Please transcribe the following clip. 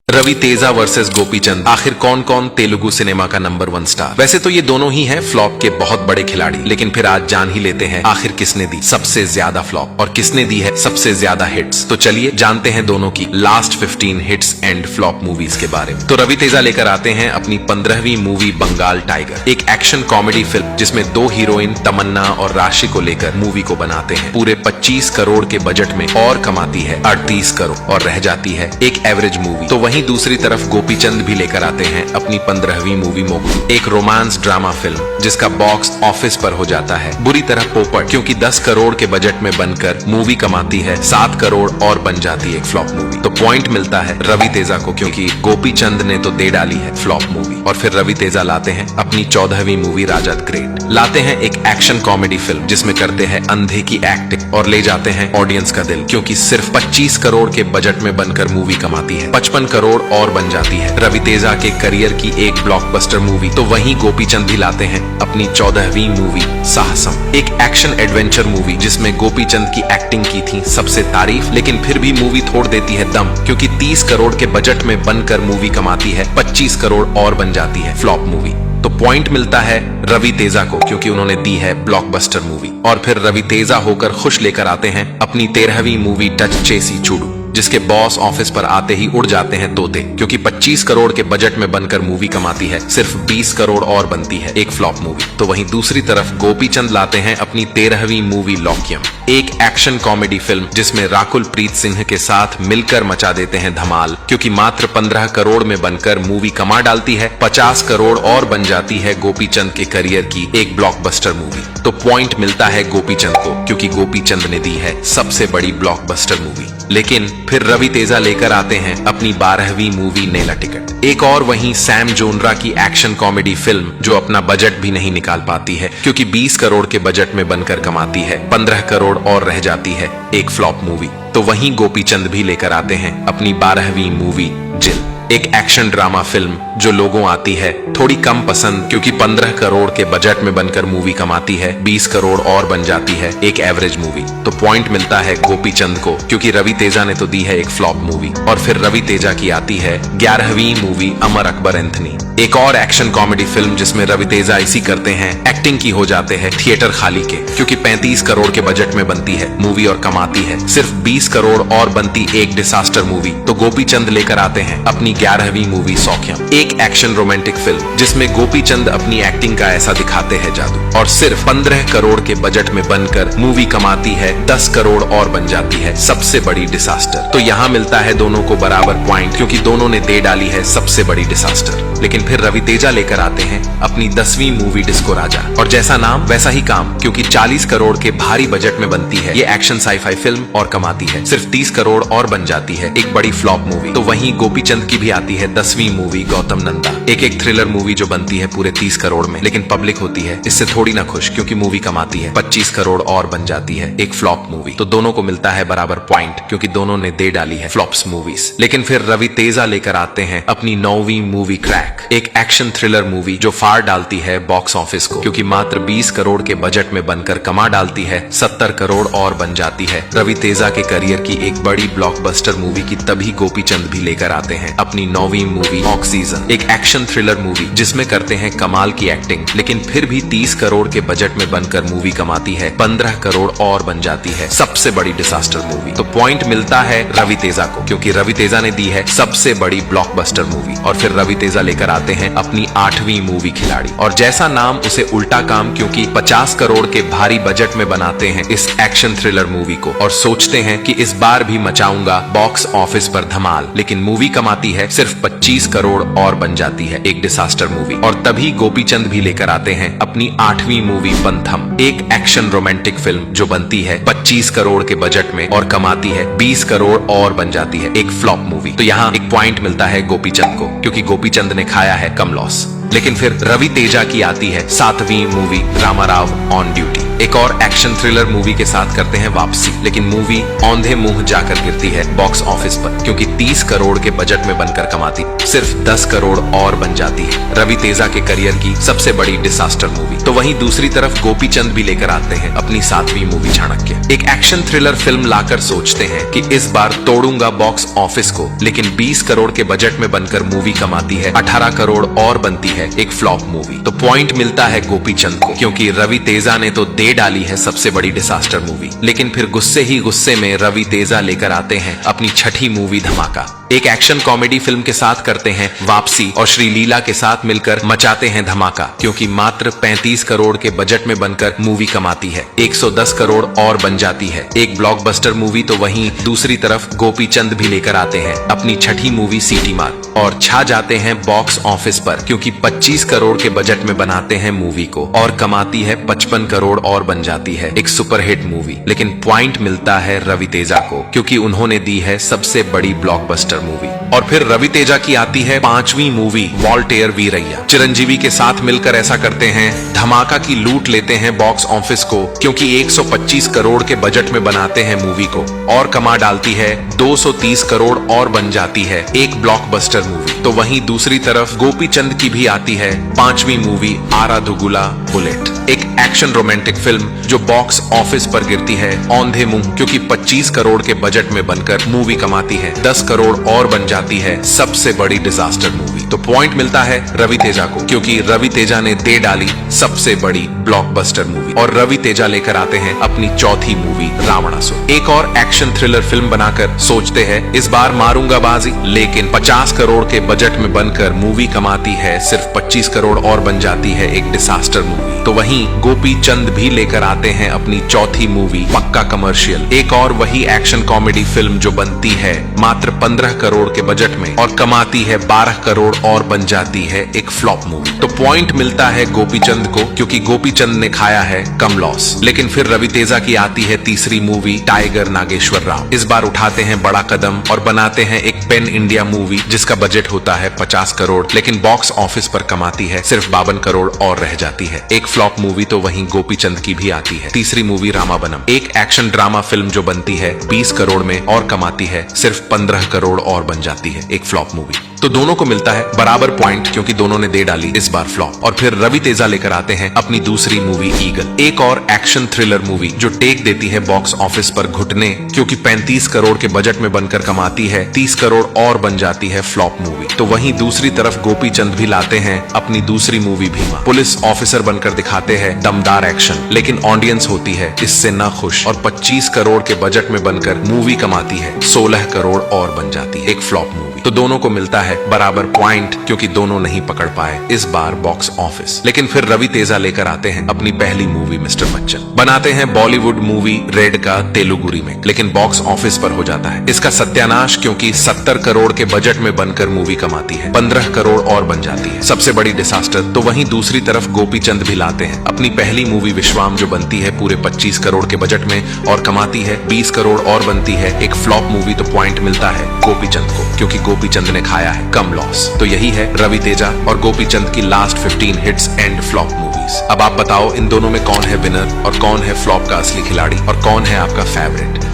Ravi Teja versus Gopichand, आखिर कौन कौन तेलुगु सिनेमा का नंबर 1 स्टार। वैसे तो ये दोनों ही हैं फ्लॉप के बहुत बड़े खिलाड़ी, लेकिन फिर आज जान ही लेते हैं आखिर किसने दी सबसे ज्यादा फ्लॉप और किसने दी है सबसे ज्यादा हिट्स। तो चलिए जानते हैं दोनों की last 15 hits and flop movies के बारे में। तो रवि तेजा लेकर आते हैं अपनी 15वीं मूवी बंगाल टाइगर, एक एक्शन कॉमेडी फिल्म जिसमें 2 हीरोइन तमन्ना और राशि को लेकर मूवी को बनाते हैं। पूरे 25 करोड़ के बजट में और कमाती है 38 करोड़ और रह जाती है एक एवरेज मूवी। तो वहीं दूसरी तरफ गोपीचंद भी लेकर आते हैं अपनी 15वीं मूवी मोगलू, एक रोमांस ड्रामा फिल्म जिसका बॉक्स ऑफिस पर हो जाता है बुरी तरह पोपट, क्योंकि 10 करोड़ के बजट में बनकर मूवी कमाती है 7 करोड़ और बन जाती है एक फ्लॉप मूवी। तो पॉइंट मिलता है रवि तेजा को, क्योंकि गोपीचंद ने तो दे डाली है फ्लॉप मूवी। और फिर रवि तेजा लाते हैं अपनी 14वीं मूवी राजा द ग्रेट, लाते हैं एक एक्शन कॉमेडी फिल्म जिसमें करते हैं अंधे की एक्टिंग और ले जाते हैं ऑडियंस का दिल, क्योंकि सिर्फ 25 करोड़ के बजट में बनकर मूवी कमाती है 55 करोड़ और बन जाती है रवि तेजा के करियर की एक ब्लॉकबस्टर मूवी। तो वहीं गोपीचंद भी लाते हैं अपनी 14वीं मूवी साहसम, एक एक्शन एडवेंचर मूवी जिसमें गोपीचंद की एक्टिंग की थी सबसे तारीफ, लेकिन फिर भी मूवी तोड़ देती है दम, क्योंकि 30 करोड़ के बजट में बनकर मूवी कमाती है 25 करोड़ और बन जाती है फ्लॉप मूवी। तो पॉइंट मिलता है रवि तेजा को, क्योंकि उन्होंने दी है ब्लॉकबस्टर मूवी। और फिर रवि तेजा होकर खुश लेकर आते हैं अपनी 13वीं मूवी टच चेसी चूडू, जिसके बॉस ऑफिस पर आते ही उड़ जाते हैं तोते, क्योंकि 25 करोड़ के बजट में बनकर मूवी कमाती है सिर्फ 20 करोड़ और बनती है एक फ्लॉप मूवी। तो वहीं दूसरी तरफ गोपीचंद लाते हैं अपनी 13वीं मूवी लॉक्यम, एक एक्शन कॉमेडी फिल्म जिसमें राकुल प्रीत सिंह के साथ मिलकर मचा देते हैं धमाल, क्योंकि मात्र 15 करोड़ में बनकर मूवी कमा डालती है 50 करोड़ और बन जाती है गोपीचंद के करियर की एक ब्लॉकबस्टर मूवी। तो पॉइंट मिलता है गोपीचंद को, क्योंकि गोपीचंद ने दी है सबसे बड़ी ब्लॉकबस्टर मूवी। लेकिन फिर रवि तेजा लेकर आते हैं अपनी 12वीं मूवी नेला टिकट, एक और वहीं सैम जोनरा की एक्शन कॉमेडी फिल्म जो अपना बजट भी नहीं निकाल पाती है, क्योंकि 20 करोड़ के बजट में बनकर कमाती है 15 करोड़ और रह जाती है एक फ्लॉप मूवी। तो वहीं गोपीचंद भी लेकर आते हैं अपनी 12वीं मूवी जिल, एक एक्शन ड्रामा फिल्म जो लोगों आती है थोड़ी कम पसंद, क्योंकि 15 करोड़ के बजट में बनकर मूवी कमाती है 20 करोड़ और बन जाती है एक एवरेज मूवी। तो पॉइंट मिलता है गोपीचंद को, क्योंकि रवि तेजा ने तो दी है एक फ्लॉप मूवी। और फिर रवि तेजा की आती है 11वीं मूवी अमर अकबर एंथनी, एक और एक्शन कॉमेडी फिल्म जिसमें रवि तेजा इसी करते हैं एक्टिंग की हो जाते हैं थिएटर खाली के, क्योंकि 35 करोड़ के बजट में बनती है मूवी और कमाती है सिर्फ 20 करोड़ और बनती एक डिसास्टर मूवी। तो गोपीचंद लेकर आते हैं अपनी 11वीं मूवी सौख्यम, एक एक्शन रोमांटिक फिल्म जिसमें गोपीचंद अपनी एक्टिंग का ऐसा दिखाते हैं जादू, और सिर्फ 15 करोड़ के बजट में बनकर मूवी कमाती है 10 करोड़ और बन जाती है सबसे बड़ी डिसास्टर। तो यहाँ मिलता है दोनों को बराबर पॉइंट, क्योंकि दोनों ने दे डाली है सबसे बड़ी डिसास्टर। लेकिन फिर रवि तेजा लेकर आते हैं अपनी 10वीं मूवी डिस्को राजा, और जैसा नाम वैसा ही काम, क्योंकि 40 करोड़ के भारी बजट में बनती है ये एक्शन साईफाई फिल्म और कमाती है सिर्फ 30 करोड़ और बन जाती है एक बड़ी फ्लॉप मूवी। तो वहीं गोपीचंद की भी आती है 10वीं मूवी गौतम नंदा, एक थ्रिलर मूवी जो बनती है पूरे 30 करोड़ में, लेकिन पब्लिक होती है इससे थोड़ी ना खुश, क्योंकि मूवी कमाती है 25 करोड़ और बन जाती है एक फ्लॉप मूवी। तो दोनों को मिलता है बराबर पॉइंट, क्योंकि दोनों ने दे डाली है फ्लॉप्स मूवीज। लेकिन फिर रवि तेजा लेकर आते हैं अपनी 9वीं मूवी क्रैक, एक एक्शन थ्रिलर मूवी जो फाड़ डालती है बॉक्स ऑफिस को, क्योंकि मात्र 20 करोड़ के बजट में बनकर कमा डालती है 70 करोड़ और बन जाती है रवि तेजा के करियर की एक बड़ी ब्लॉकबस्टर मूवी की। तभी गोपीचंद भी लेकर आते हैं अपनी 9वीं मूवी ऑक्सीजन, एक एक्शन थ्रिलर मूवी जिसमें करते हैं कमाल की एक्टिंग, लेकिन फिर भी 30 करोड़ के बजट में बनकर मूवी कमाती है 15 करोड़ और बन जाती है सबसे बड़ी डिसास्टर मूवी। तो पॉइंट मिलता है रवि तेजा को, क्योंकि रवि तेजा ने दी है सबसे बड़ी ब्लॉकबस्टर मूवी। और फिर रवि तेजा लेकर आते हैं अपनी 8वीं मूवी खिलाड़ी, और जैसा नाम उसे उल्टा काम, क्योंकि 50 करोड़ के भारी बजट में बनाते हैं इस एक्शन थ्रिलर मूवी को और सोचते हैं कि इस बार भी मचाऊंगा बॉक्स ऑफिस पर धमाल, लेकिन मूवी कमाती है सिर्फ 25 करोड़ और बन जाती है एक डिसास्टर मूवी। और तभी गोपीचंद भी लेकर आते हैं अपनी 8वीं मूवी पंथम, एक एक्शन रोमांटिक फिल्म जो बनती है 25 करोड़ के बजट में और कमाती है 20 करोड़ और बन जाती है एक फ्लॉप मूवी। तो यहाँ एक पॉइंट मिलता है गोपीचंद को, क्योंकि गोपीचंद ने खाया है कम लॉस। लेकिन फिर रवि तेजा की आती है 7वीं मूवी रामाराव ऑन ड्यूटी, एक और एक्शन थ्रिलर मूवी के साथ करते हैं वापसी, लेकिन मूवी औंधे मुंह जाकर गिरती है बॉक्स ऑफिस पर, क्योंकि 30 करोड़ के बजट में बनकर कमाती सिर्फ 10 करोड़ और बन जाती है रवि तेजा के करियर की सबसे बड़ी डिसास्टर मूवी। तो वहीं दूसरी तरफ गोपीचंद भी लेकर आते हैं अपनी 7वीं मूवी चाणक्य। एक एक्शन थ्रिलर फिल्म लाकर सोचते हैं कि इस बार तोड़ूंगा बॉक्स ऑफिस को, लेकिन 20 करोड़ के बजट में बनकर मूवी कमाती है 18 करोड़ और बनती है एक फ्लॉप मूवी। तो पॉइंट मिलता है गोपीचंद को, क्योंकि रवि तेजा ने तो दे डाली है सबसे बड़ी डिसास्टर मूवी, लेकिन फिर गुस्से ही गुस्से में रवि तेजा लेकर आते हैं अपनी 6ठी मूवी धमाका। एक एक्शन कॉमेडी फिल्म के साथ करते हैं वापसी और श्रीलीला के साथ मिलकर मचाते हैं धमाका, क्योंकि मात्र 35 करोड़ के बजट में बनकर मूवी कमाती है 110 करोड़ और बन जाती है एक ब्लॉकबस्टर मूवी। तो वहीं दूसरी तरफ गोपीचंद भी लेकर आते हैं अपनी 6ठी मूवी सीटी मार और छा जाते हैं बॉक्स ऑफिस पर, क्योंकि 25 करोड़ के बजट में बनाते हैं मूवी को और कमाती है 55 करोड़ और बन जाती है एक सुपरहिट मूवी। लेकिन पॉइंट मिलता है रवि तेजा को, क्योंकि उन्होंने दी है सबसे बड़ी ब्लॉकबस्टर मूवी। और फिर रवि तेजा की आती है 5वीं मूवी वॉल्टेयर वीरैया। चिरंजीवी के साथ मिलकर ऐसा करते हैं धमाका की लूट लेते हैं बॉक्स ऑफिस को, क्योंकि 125 करोड़ के बजट में बनाते हैं मूवी को और कमा डालती है 230 करोड़ और बन जाती है एक ब्लॉकबस्टर मूवी। तो वहीं दूसरी तरफ गोपीचंद की भी आती है 5वीं मूवी आरा दुगुला बुलेट, एक एक्शन रोमांटिक फिल्म जो बॉक्स ऑफिस पर गिरती है औंधे मुंह, क्योंकि 25 करोड़ के बजट में बनकर मूवी कमाती है 10 करोड़ और बन जाती है सबसे बड़ी डिजास्टर मूवी। तो पॉइंट मिलता है रवि तेजा को, क्योंकि रवि तेजा ने दे डाली सबसे बड़ी ब्लॉकबस्टर मूवी और रवि तेजा लेकर आते हैं अपनी 4थी मूवी रावणासुर। एक और एक्शन थ्रिलर फिल्म बनाकर सोचते हैं इस बार मारूंगा बाजी, लेकिन 50 करोड़ के बजट में बनकर मूवी कमाती है सिर्फ 25 करोड़ और बन जाती है एक डिसास्टर मूवी। तो वहीं गोपीचंद भी लेकर आते हैं अपनी 4थी मूवी पक्का कमर्शियल, एक और वही एक्शन कॉमेडी फिल्म जो बनती है मात्र 15 करोड़ के बजट में और कमाती है 12 करोड़ और बन जाती है एक फ्लॉप मूवी। तो पॉइंट मिलता है गोपीचंद को, क्योंकि गोपीचंद ने खाया है कम लॉस। लेकिन फिर रवि तेजा की आती है तीसरी मूवी टाइगर नागेश्वर राव। इस बार उठाते हैं बड़ा कदम और बनाते हैं एक पेन इंडिया मूवी जिसका बजट होता है 50 करोड़, लेकिन बॉक्स ऑफिस पर कमाती है सिर्फ 52 करोड़ और रह जाती है एक फ्लॉप मूवी। तो वहीं गोपीचंद की भी आती है तीसरी मूवी रामाबनम, एक एक्शन ड्रामा फिल्म जो बनती है 20 करोड़ में और कमाती है सिर्फ 15 करोड़ और बन जाती है एक फ्लॉप मूवी। तो दोनों को मिलता है बराबर पॉइंट, क्योंकि दोनों ने दे डाली इस बार फ्लॉप। और फिर रवि तेजा लेकर आते हैं अपनी दूसरी मूवी ईगल, एक और एक्शन थ्रिलर मूवी जो टेक देती है बॉक्स ऑफिस पर घुटने, क्योंकि 35 करोड़ के बजट में बनकर कमाती है 30 करोड़ और बन जाती है फ्लॉप मूवी। तो वहीं दूसरी तरफ गोपीचंद भी लाते हैं अपनी दूसरी मूवी भीमा, पुलिस ऑफिसर बनकर दिखाते हैं दमदार एक्शन, लेकिन ऑडियंस होती है इससे ना खुश और 25 करोड़ के बजट में बनकर मूवी कमाती है 16 करोड़ और बन जाती है एक फ्लॉप मूवी। तो दोनों को मिलता है बराबर पॉइंट, क्योंकि दोनों नहीं पकड़ पाए इस बार बॉक्स ऑफिस। लेकिन फिर रवि तेजा लेकर आते हैं अपनी पहली मूवी मिस्टर बच्चन, बनाते हैं बॉलीवुड मूवी रेड का तेलुगु रीमेक, लेकिन बॉक्स ऑफिस पर हो जाता है इसका सत्यानाश, क्योंकि 70 करोड़ के बजट में बनकर मूवी कमाती है 15 करोड़ और बन जाती है सबसे बड़ी डिसास्टर। तो वहीं दूसरी तरफ गोपीचंद भी लाते हैं अपनी पहली मूवी विश्वाम जो बनती है पूरे 25 करोड़ के बजट में और कमाती है 20 करोड़ और बनती है एक फ्लॉप मूवी। तो पॉइंट मिलता है गोपीचंद को, क्योंकि गोपीचंद ने खाया है कम लॉस। तो यही है रवि तेजा और गोपीचंद की last 15 hits and flop movies. अब आप बताओ इन दोनों में कौन है विनर और कौन है फ्लॉप का असली खिलाड़ी और कौन है आपका फेवरेट।